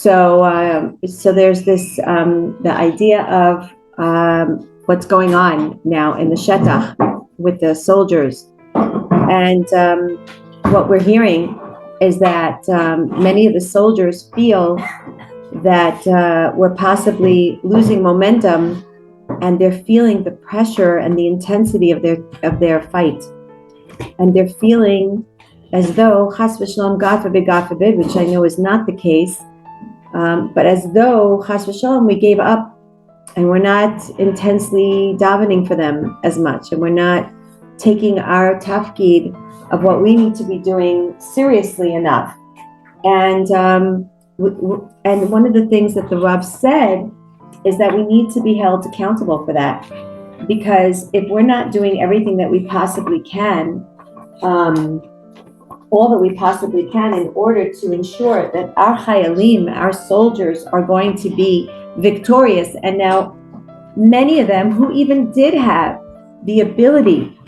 So there's this the idea of what's going on now in the Shetach with the soldiers, and what we're hearing is that many of the soldiers feel that we're possibly losing momentum, and they're feeling the pressure and the intensity of their fight, and they're feeling as though chas v'shalom, God forbid, which I know is not the case, but as though chas v'shalom we gave up, and we're not intensely davening for them as much, and we're not taking our tafkid of what we need to be doing seriously enough. And one of the things that the Rav said is that we need to be held accountable for that, because if we're not doing everything that we possibly can, all that we possibly can in order to ensure that our chayalim, our soldiers, are going to be victorious. And now many of them who even did have the ability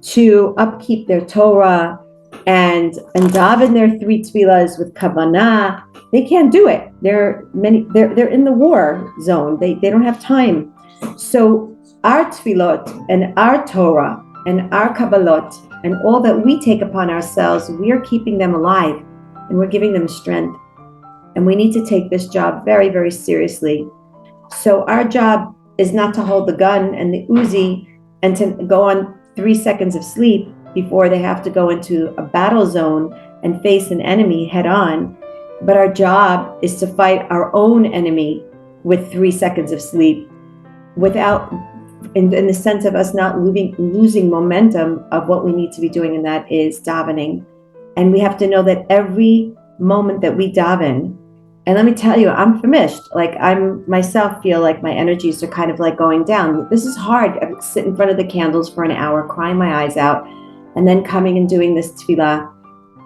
to upkeep their Torah and daven their 3 tefillas with kavanah, they can't do it. They're in the war zone. They don't have time. So our tefillot and our Torah and our kabbalot and all that we take upon ourselves, we are keeping them alive, and we're giving them strength. And we need to take this job very, very seriously. So our job is not to hold the gun and the Uzi and to go on 3 seconds of sleep before they have to go into a battle zone and face an enemy head on. But our job is to fight our own enemy with 3 seconds of sleep, without, in the sense of us not losing momentum of what we need to be doing, and that is davening. And we have to know that every moment that we daven, and let me tell you, I'm famished. Like, I'm myself feel like my energies are kind of like going down. This is hard. I sit in front of the candles for an hour, crying my eyes out, and then coming and doing this tefillah.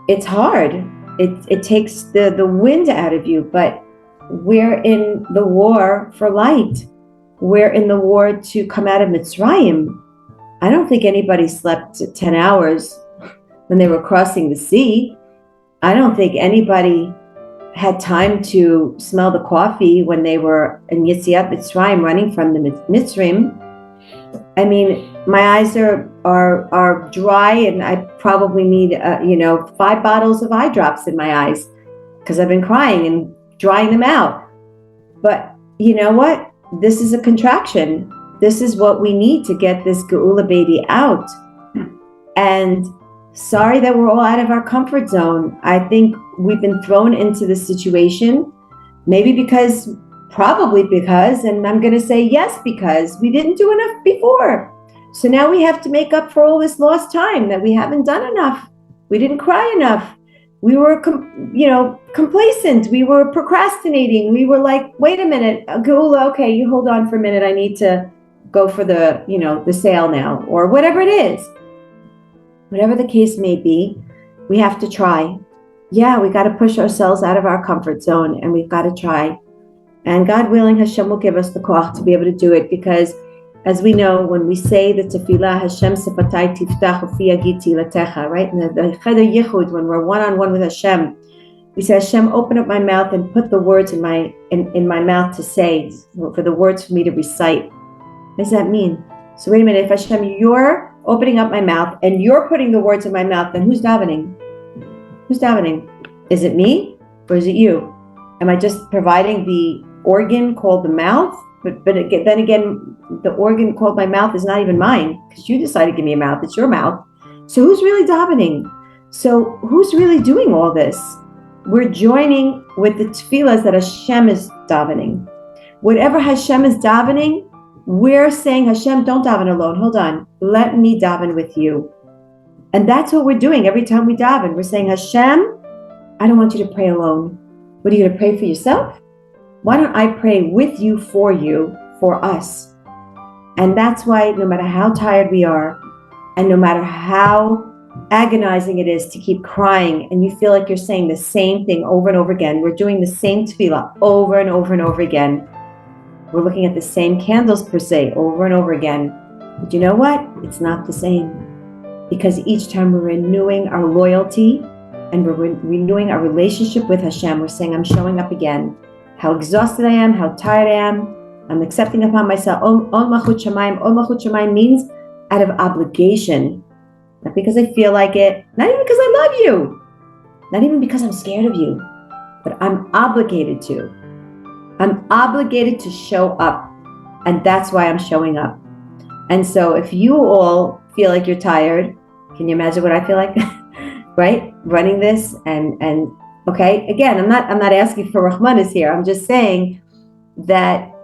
It's hard. It takes the wind out of you, but we're in the war for light. We're in the war to come out of Mitzrayim. I don't think anybody slept 10 hours when they were crossing the sea. I don't think anybody had time to smell the coffee when they were in Yetziat Mitzrayim, running from the Mitzrayim. I mean, my eyes are dry, and I probably need 5 bottles of eye drops in my eyes, because I've been crying and drying them out. But you know what? This is a contraction. This is what we need to get this Geula baby out. And sorry that we're all out of our comfort zone. I think we've been thrown into this situation, probably because, and I'm going to say yes, because we didn't do enough before. So now we have to make up for all this lost time that we haven't done enough. We didn't cry enough. We were, complacent. We were procrastinating. We were like, wait a minute, Geula, okay, you hold on for a minute. I need to go for the sale now, or whatever it is. Whatever the case may be, we have to try. Yeah, we got to push ourselves out of our comfort zone, and we've got to try. And God willing, Hashem will give us the koach to be able to do it, because as we know, when we say the tefillah, Hashem sefatai tiftach ufi yagid tilatecha, right? In the cheder yichud, when we're one-on-one with Hashem, we say, Hashem, open up my mouth and put the words in my mouth to say, for the words for me to recite. What does that mean? So wait a minute, if Hashem, you're opening up my mouth and you're putting the words in my mouth, then who's davening? Who's davening? Is it me, or is it you? Am I just providing the organ called the mouth? But then again, the organ called my mouth is not even mine, because you decided to give me a mouth. It's your mouth. So who's really davening? So who's really doing all this? We're joining with the tefillahs that Hashem is davening. Whatever Hashem is davening, we're saying, Hashem, don't daven alone. Hold on. Let me daven with you. And that's what we're doing every time we daven. We're saying, Hashem, I don't want you to pray alone. What, are you going to pray for yourself? Why don't I pray with you, for us? And that's why no matter how tired we are, and no matter how agonizing it is to keep crying, and you feel like you're saying the same thing over and over again, we're doing the same tefillah over and over and over again. We're looking at the same candles per se over and over again. But you know what? It's not the same. Because each time we're renewing our loyalty and we're renewing our relationship with Hashem, we're saying, I'm showing up again. how exhausted I am, how tired I am. I'm accepting upon myself. Ol Malchut Shamayim. Ol Malchut Shamayim means out of obligation. Not because I feel like it, not even because I love you, not even because I'm scared of you, but I'm obligated to. I'm obligated to show up, and that's why I'm showing up. And so if you all feel like you're tired, can you imagine what I feel like? Right? Running this and okay, again, I'm not asking for Rahmanas here. I'm just saying that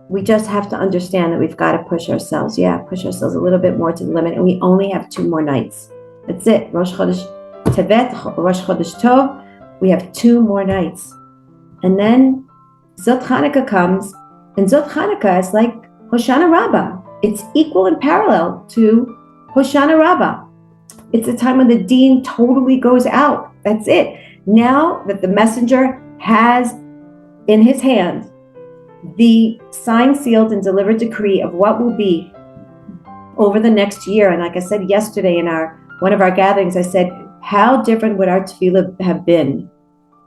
we just have to understand that we've got to push ourselves. Yeah, push ourselves a little bit more to the limit. And we only have 2 more nights. That's it. Rosh Chodesh Tevet, Rosh Chodesh Tov. We have 2 more nights. And then Zot Chanukah comes. And Zot Chanukah is like Hoshana Rabbah. It's equal and parallel to Hoshana Rabbah. It's a time when the deen totally goes out. That's it. Now that the messenger has in his hand the signed, sealed, and delivered decree of what will be over the next year. And like I said yesterday in one of our gatherings, I said, how different would our tefillah have been?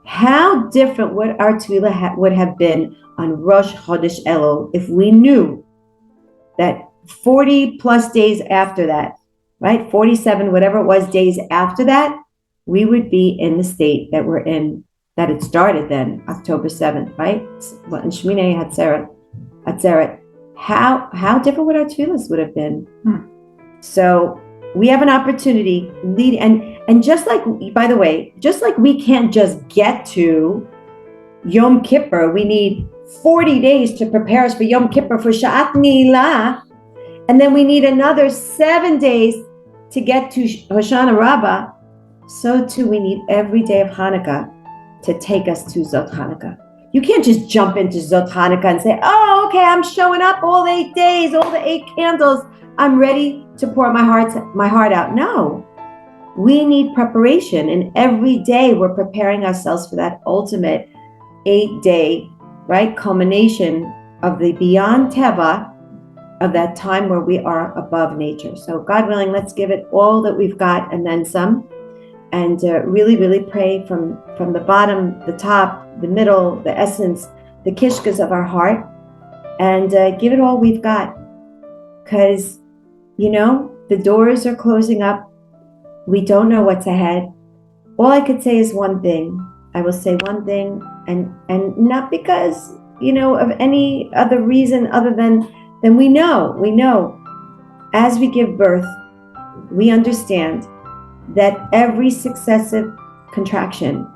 How different would our tefillah would have been on Rosh Chodesh Elul if we knew that 40 plus days after that, right? 47, whatever it was, days after that, we would be in the state that we're in, that it started then, October 7th, right? In Shminei Atzeret. How different would our tefillahs would have been? So we have an opportunity, and just like, by the way, just like we can't just get to Yom Kippur, we need 40 days to prepare us for Yom Kippur, for Sha'at Nilah, and then we need another 7 days to get to Hoshana Rabbah. So too, we need every day of Hanukkah to take us to Zot Hanukkah. You can't just jump into Zot Hanukkah and say, oh, okay, I'm showing up all 8 days, all the 8 candles. I'm ready to pour my heart out. No, we need preparation. And every day we're preparing ourselves for that ultimate 8-day, right, culmination of the beyond Teva, of that time where we are above nature. So God willing, let's give it all that we've got and then some. And really, really pray from the bottom, the top, the middle, the essence, the kishkas of our heart, and give it all we've got. Because, the doors are closing up. We don't know what's ahead. All I could say is one thing. I will say one thing, and not because, of any other reason other than we know. We know as we give birth, we understand that every successive contraction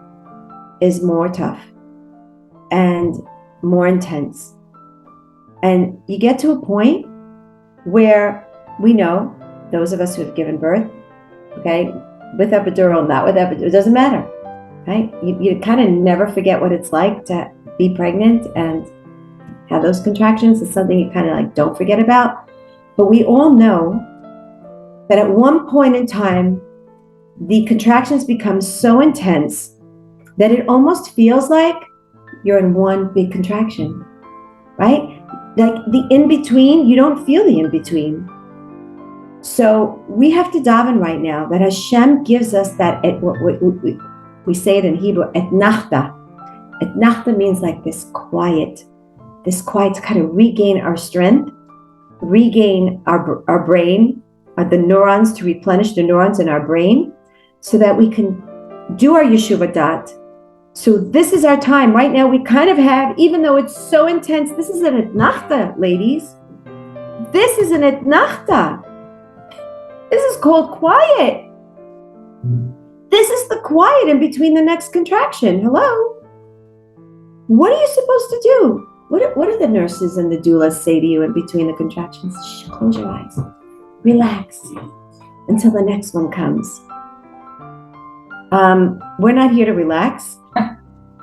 is more tough and more intense. And you get to a point where we know, those of us who have given birth, okay, with epidural, not with epidural, it doesn't matter, right? You kind of never forget what it's like to be pregnant and have those contractions. It's something you kind of like don't forget about. But we all know that at one point in time, the contractions become so intense that it almost feels like you're in one big contraction, right? Like the in-between, you don't feel the in-between. So we have to daven right now that Hashem gives us that, we say it in Hebrew, etnachta. Etnachta means like this quiet to kind of regain our strength, regain our brain, the neurons, to replenish the neurons in our brain, so that we can do our Yeshuva Dat. So this is our time. Right now we kind of have, even though it's so intense, this is an etnachta, ladies. This is an etnachta. This is called quiet. This is the quiet in between the next contraction. Hello? What are you supposed to do? What do the nurses and the doulas say to you in between the contractions? Shh, close your eyes. Relax until the next one comes. We're not here to relax.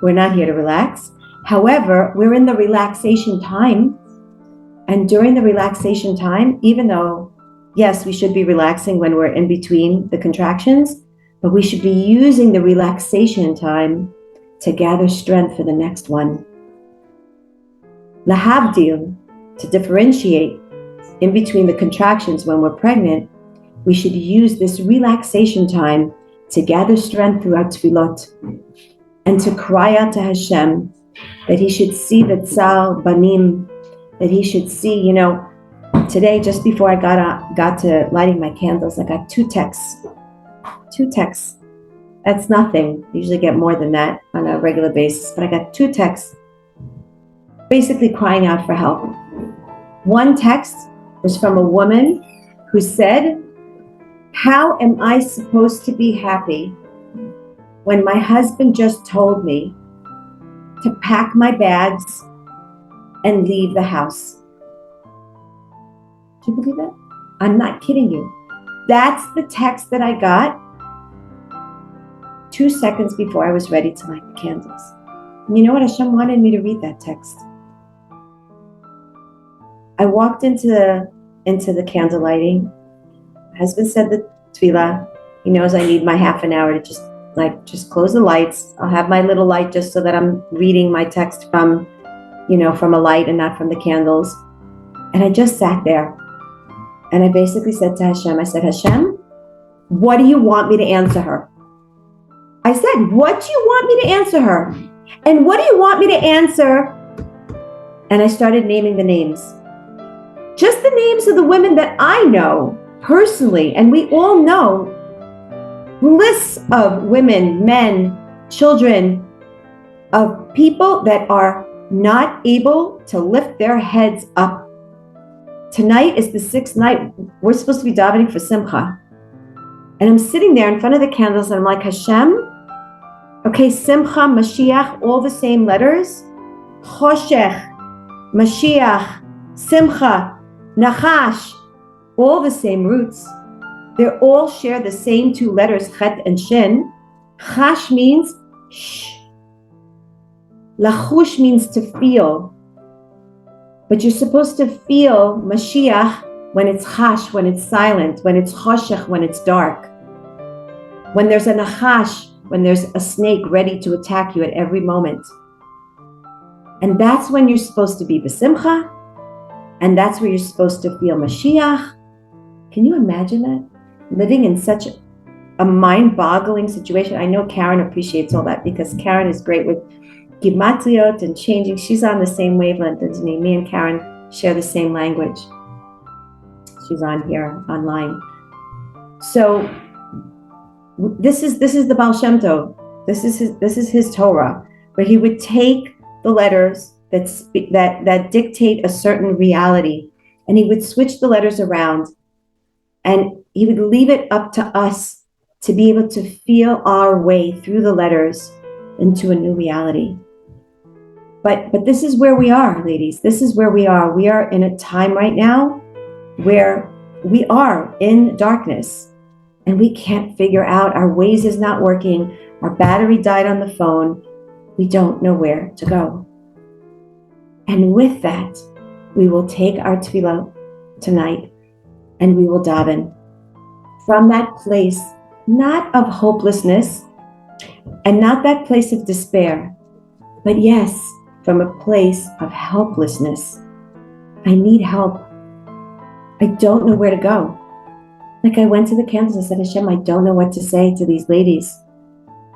We're not here to relax. However, we're in the relaxation time. And during the relaxation time, even though, yes, we should be relaxing when we're in between the contractions, but we should be using the relaxation time to gather strength for the next one. Lahavdil, to differentiate in between the contractions when we're pregnant, we should use this relaxation time to gather strength through our tefillot and to cry out to Hashem that he should see the tzal banim, that he should see, today, just before I got to lighting my candles, I got two texts. That's nothing. I usually get more than that on a regular basis, but I got two texts basically crying out for help. One text was from a woman who said, "How am I supposed to be happy when my husband just told me to pack my bags and leave the house?" Do you believe that? I'm not kidding you. That's the text that I got 2 seconds before I was ready to light the candles. And you know what? Hashem wanted me to read that text. I walked into the candle lighting. My husband said the tefillah. He knows I need my half an hour to just close the lights. I'll have my little light just so that I'm reading my text from a light and not from the candles. And I just sat there. And I basically said to Hashem, I said, "Hashem, what do you want me to answer her?" I said, "What do you want me to answer her? And what do you want me to answer?" And I started naming the names. Just the names of the women that I know personally, and we all know lists of women, men, children, of people that are not able to lift their heads up. Tonight is the 6th night. We're supposed to be davening for Simcha. And I'm sitting there in front of the candles and I'm like, Hashem, okay, Simcha, Mashiach, all the same letters. Choshech, Mashiach, Simcha, Nachash, all the same roots. They all share the same 2 letters, Chet and Shin. Chash means shh. Lachush means to feel. But you're supposed to feel Mashiach when it's chash, when it's silent, when it's choshech, when it's dark. When there's a nachash, when there's a snake ready to attack you at every moment. And that's when you're supposed to be besimcha, and that's where you're supposed to feel Mashiach. Can you imagine that? Living in such a mind-boggling situation. I know Karen appreciates all that because Karen is great with gimatriot and changing. She's on the same wavelength as me. Me and Karen share the same language. She's on here online. So this is the Baal Shem Tov. This is his Torah, where he would take the letters that dictate a certain reality, and he would switch the letters around, and he would leave it up to us to be able to feel our way through the letters into a new reality. But this is where we are, ladies. This is where we are. We are in a time right now where we are in darkness and we can't figure out. Our Waze is not working. Our battery died on the phone. We don't know where to go. And with that, we will take our tefillah tonight and we will daven from that place, not of hopelessness and not that place of despair, but yes, from a place of helplessness. I need help. I don't know where to go. Like I went to the candles and said, Hashem, I don't know what to say to these ladies.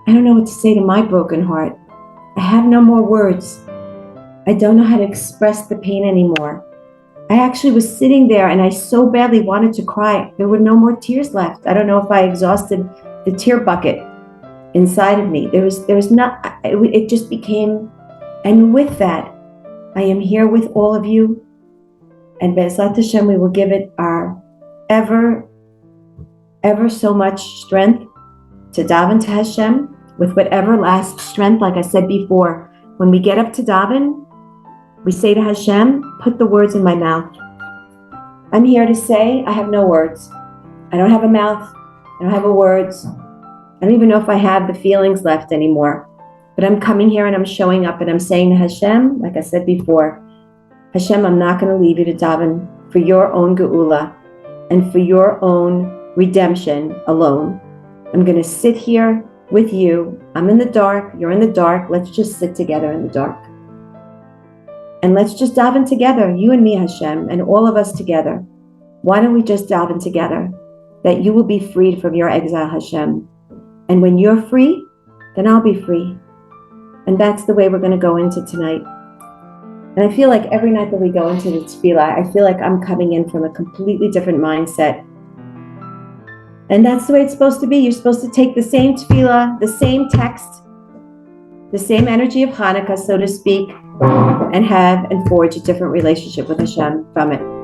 I don't know what to say to my broken heart. I have no more words. I don't know how to express the pain anymore. I actually was sitting there and I so badly wanted to cry. There were no more tears left. I don't know if I exhausted the tear bucket inside of me. There was not, it just became, and with that, I am here with all of you, and Be'ezrat Hashem, we will give it our ever so much strength to daven to Hashem with whatever last strength. Like I said before, when we get up to daven, we say to Hashem, put the words in my mouth. I'm here to say, I have no words. I don't have a mouth. I don't have the words. I don't even know if I have the feelings left anymore. But I'm coming here and I'm showing up and I'm saying to Hashem, like I said before, Hashem, I'm not going to leave you to daven for your own geula and for your own redemption alone. I'm going to sit here with you. I'm in the dark. You're in the dark. Let's just sit together in the dark. And let's just daven together, you and me, Hashem, and all of us together. Why don't we just daven together? That you will be freed from your exile, Hashem. And when you're free, then I'll be free. And that's the way we're going to go into tonight. And I feel like every night that we go into the tefillah, I feel like I'm coming in from a completely different mindset. And that's the way it's supposed to be. You're supposed to take the same tefillah, the same text, the same energy of Hanukkah, so to speak, and have and forge a different relationship with Hashem from it.